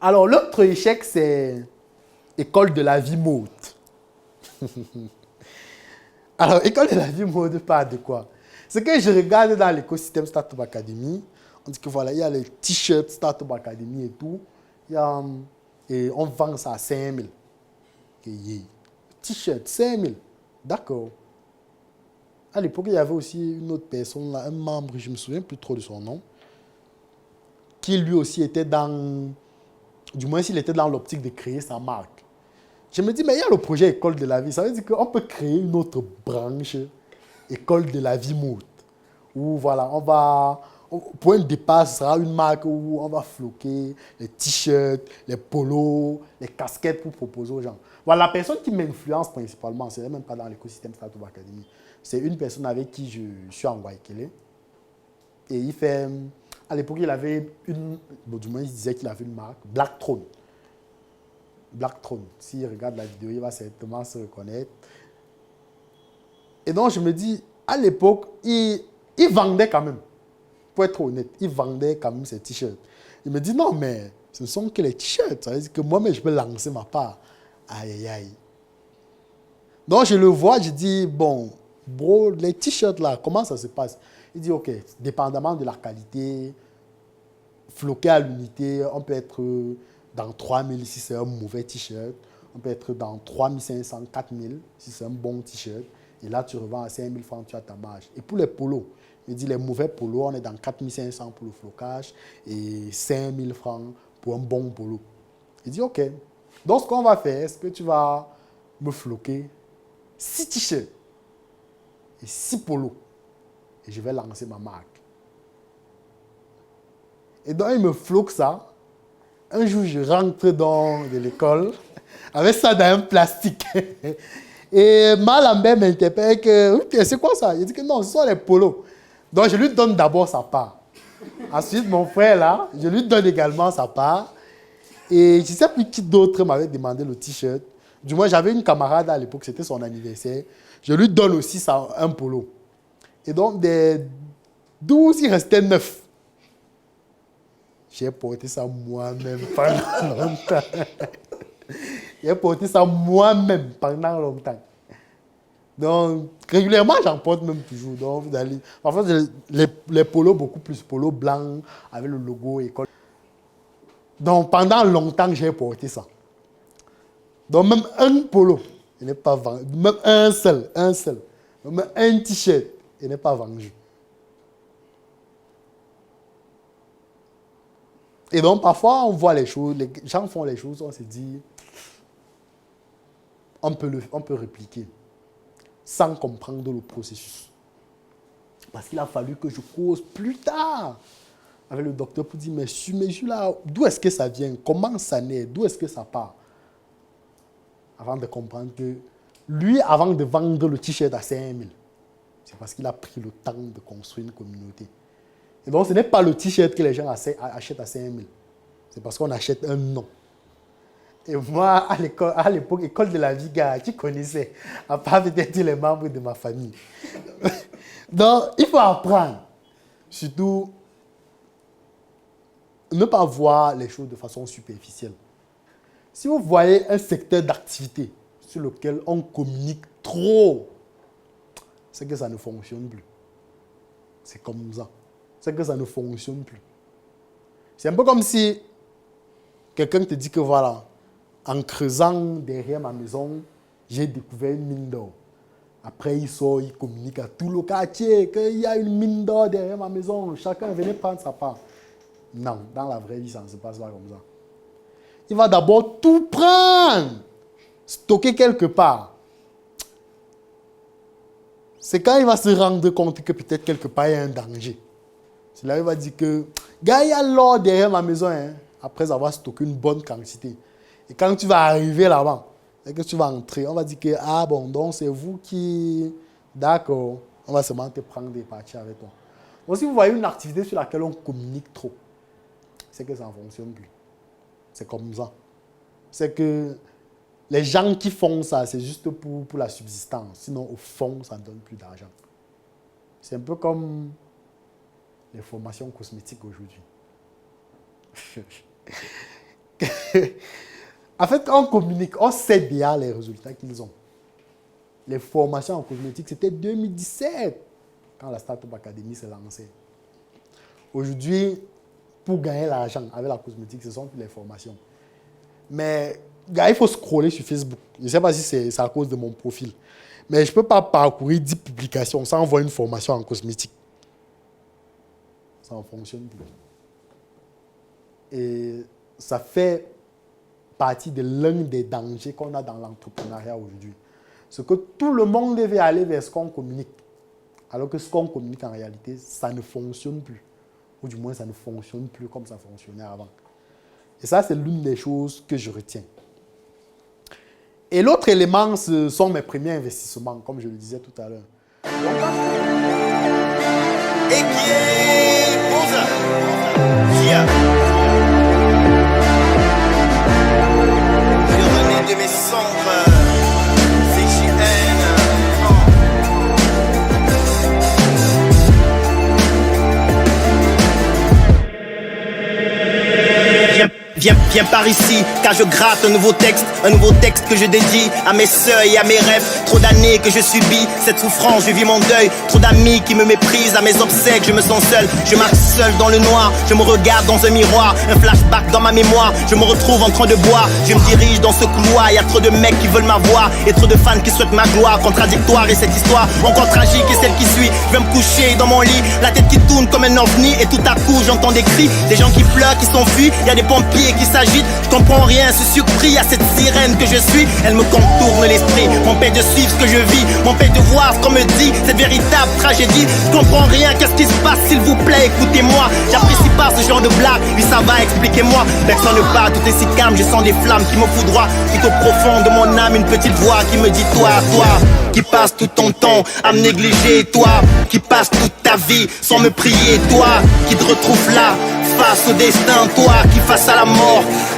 Alors, l'autre échec, c'est école de la vie mode. Alors, école de la vie mode, pas de quoi. Ce que je regarde dans l'écosystème Startup Academy, on dit que voilà, il y a les t-shirts Startup Academy et tout. Il y a, et on vend ça à 5 000. T-shirt, 5 000. D'accord. À l'époque, il y avait aussi une autre personne, là, un membre, je ne me souviens plus trop de son nom, qui lui aussi était dans, du moins s'il était dans l'optique de créer sa marque. Je me dis, mais il y a le projet École de la vie. Ça veut dire qu'on peut créer une autre branche, École de la vie mode. Où voilà, pour un départ, ce sera une marque où on va floquer les t-shirts, les polos, les casquettes pour proposer aux gens. Voilà, la personne qui m'influence principalement, c'est même pas dans l'écosystème Startup Academy. C'est une personne avec qui je suis en Waikele. Et il fait, à l'époque, il avait une, bon, du moins, il disait qu'il avait une marque, Black Throne. Black Throne. S'il regarde la vidéo, il va certainement se reconnaître. Et donc, je me dis, à l'époque, il vendait quand même. Pour être honnête, il vendait quand même ses t-shirts. Il me dit, non, mais ce ne sont que les t-shirts. Ça veut dire que moi-même, je peux lancer ma part. Aïe, aïe, aïe. Donc, je le vois, je dis, bon, bro, les t-shirts là, comment ça se passe? Il dit, ok, dépendamment de la qualité, floqué à l'unité, on peut être dans 3 000 si c'est un mauvais t-shirt. On peut être dans 3 500, 4 000 si c'est un bon t-shirt. Et là, tu revends à 5 000 francs, tu as ta marge. Et pour les polos, il dit les mauvais polos, on est dans 4 500 pour le flocage et 5 000 francs pour un bon polo. Il dit, ok. Donc, ce qu'on va faire, est-ce que tu vas me floquer 6 t-shirts et 6 polos et je vais lancer ma marque. Et donc, il me floque ça. Un jour, je rentre dans l'école avec ça dans un plastique. Et Malambert m'interpelle que, c'est quoi ça? Il dit que non, ce sont les polos. Donc, je lui donne d'abord sa part. Ensuite, mon frère, là, je lui donne également sa part. Et je ne sais plus qui d'autre m'avait demandé le t-shirt. Du moins, j'avais une camarade à l'époque, c'était son anniversaire. Je lui donne aussi un polo. Et donc, des 12, il restait 9. J'ai porté ça moi-même pendant longtemps. J'ai porté ça moi-même pendant longtemps. Donc, régulièrement, j'en porte même toujours. Donc, vous allez... Parfois, les polos, beaucoup plus polos blancs avec le logo école. Donc, pendant longtemps, j'ai porté ça. Donc, même un polo, il n'est pas vendu. Même un seul. Même un t-shirt, il n'est pas vendu. Et donc, parfois, on voit les choses, les gens font les choses, on se dit, on peut répliquer sans comprendre le processus. Parce qu'il a fallu que je cause plus tard avec le docteur pour dire, mais là, d'où est-ce que ça vient? Comment ça naît? D'où est-ce que ça part? Avant de comprendre que lui, avant de vendre le t-shirt à 5 000, c'est parce qu'il a pris le temps de construire une communauté. Et donc, ce n'est pas le t-shirt que les gens achètent à 5 000. C'est parce qu'on achète un nom. Et moi, à l'époque, école de la vie, gars, qui connaissais, à part peut-être les membres de ma famille. Donc, il faut apprendre. Surtout, ne pas voir les choses de façon superficielle. Si vous voyez un secteur d'activité sur lequel on communique trop, c'est que ça ne fonctionne plus. C'est comme ça. C'est que ça ne fonctionne plus. C'est un peu comme si quelqu'un te dit que voilà, en creusant derrière ma maison, j'ai découvert une mine d'or. Après, il sort, il communique à tout le quartier qu'il y a une mine d'or derrière ma maison. Chacun venait prendre sa part. Non, dans la vraie vie, ça ne se passe pas comme ça. Il va d'abord tout prendre, stocker quelque part. C'est quand il va se rendre compte que peut-être quelque part il y a un danger. C'est là qu'il va dire que, gars, il y a l'or derrière ma maison, hein, après avoir stocké une bonne quantité. Et quand tu vas arriver là-bas, et que tu vas entrer, on va dire que, ah bon, donc c'est vous qui... D'accord, on va seulement te prendre des parties avec toi. Donc si vous voyez une activité sur laquelle on communique trop, c'est que ça ne fonctionne plus. C'est comme ça. C'est que les gens qui font ça, c'est juste pour la subsistance. Sinon, au fond, ça ne donne plus d'argent. C'est un peu comme les formations cosmétiques aujourd'hui. En fait, quand on communique, on sait déjà les résultats qu'ils ont. Les formations en cosmétique, c'était 2017, quand la Startup Academy s'est lancée. Aujourd'hui, pour gagner l'argent avec la cosmétique, ce sont plus les formations. Mais gars, il faut scroller sur Facebook. Je ne sais pas si c'est à cause de mon profil. Mais je ne peux pas parcourir 10 publications sans avoir une formation en cosmétique. Ça ne fonctionne plus. Et ça fait partie de l'un des dangers qu'on a dans l'entrepreneuriat aujourd'hui. C'est que tout le monde veut aller vers ce qu'on communique. Alors que ce qu'on communique en réalité, ça ne fonctionne plus. Ou du moins, ça ne fonctionne plus comme ça fonctionnait avant. Et ça, c'est l'une des choses que je retiens. Et l'autre élément, ce sont mes premiers investissements, comme je le disais tout à l'heure. Et qui est je renais de mes cendres, CJN. Viens par ici, car je gratte un nouveau texte que je dédie à mes seuils et à mes rêves. Trop d'années que je subis cette souffrance, je vis mon deuil. Trop d'amis qui me méprisent, à mes obsèques, je me sens seul. Je marche seul dans le noir, je me regarde dans un miroir. Un flashback dans ma mémoire, je me retrouve en train de boire. Je me dirige dans ce couloir, il y a trop de mecs qui veulent ma voix et trop de fans qui souhaitent ma gloire. Contradictoire et cette histoire encore tragique et celle qui suit. Je vais me coucher dans mon lit, la tête qui tourne comme un ovni. Et tout à coup j'entends des cris, des gens qui pleurent, qui s'enfuient. Il y a des pompiers qui s'agitent, je comprends rien, ce surpris à cette sirène que je suis. Elle me contourne l'esprit, m'empêche de suivre ce que je vis, m'empêche de voir ce qu'on me dit, cette véritable tragédie. Je comprends rien, qu'est-ce qui se passe, s'il vous plaît, écoutez-moi. J'apprécie pas ce genre de blague, lui ça va, expliquez-moi. Personne ne parle, tout est si calme, je sens des flammes qui me foudroient. Tout au profond de mon âme, une petite voix qui me dit toi, qui passe tout ton temps à me négliger, toi, qui passe toute ta vie sans me prier, toi, qui te retrouve là, face au destin, toi, qui face à la mort.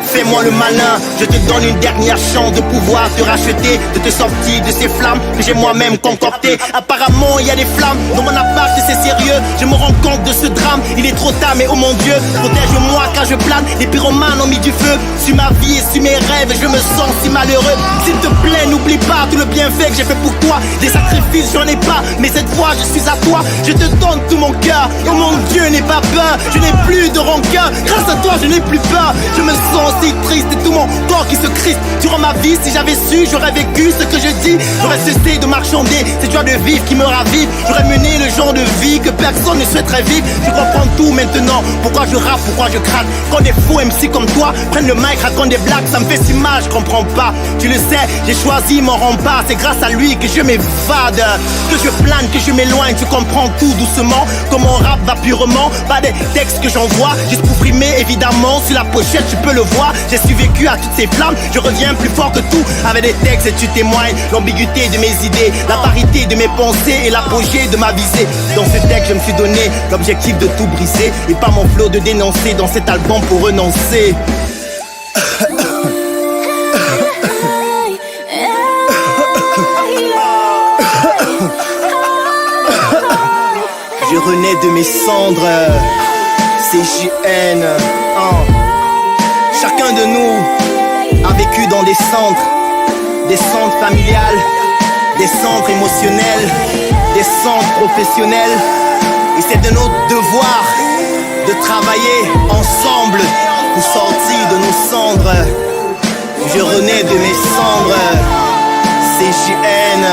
Fais-moi le malin, je te donne une dernière chance de pouvoir te racheter, de te sortir de ces flammes que j'ai moi-même concoctées. Apparemment il y a des flammes dans mon appart et c'est sérieux. Je me rends compte de ce drame, il est trop tard mais oh mon Dieu, protège-moi car je plane. Les pyromanes ont mis du feu sur ma vie et sur mes rêves et je me sens si malheureux. S'il te plaît n'oublie pas tout le bienfait que j'ai fait pour toi. Des sacrifices j'en ai pas, mais cette fois je suis à toi. Je te donne tout mon cœur, oh mon Dieu n'aie pas peur. Je n'ai plus de rancœur, grâce à toi je n'ai plus peur. Je me sens si triste et tout mon corps qui se crispe. Durant ma vie, si j'avais su, j'aurais vécu ce que je dis. J'aurais cessé de marchander cette joie de vivre qui me ravive. J'aurais mené le genre de vie que personne ne souhaiterait vivre. Je comprends tout maintenant, pourquoi je rappe, pourquoi je craque. Quand des faux MC comme toi prennent le mic, racontent des blagues, ça me fait si mal, je comprends pas. Tu le sais, j'ai choisi mon rempart, c'est grâce à lui que je m'évade, que je plane, que je m'éloigne. Tu comprends tout doucement, comme mon rap va purement. Pas des textes que j'envoie, juste pour frimer évidemment. Sur la pochette tu peux le voir, j'ai survécu à toutes ces flammes. Je reviens plus fort que tout, avec des textes et tu témoignes l'ambiguïté de mes idées, la parité de mes pensées et l'apogée de ma visée. Dans ce texte je me suis donné l'objectif de tout briser, et pas mon flot de dénoncer dans cet album pour renoncer. Je renais de mes cendres, CJN. Chacun de nous a vécu dans des centres familiales, des centres émotionnels, des centres professionnels. Et c'est de notre devoir de travailler ensemble pour sortir de nos cendres. Je renais de mes cendres, CJN.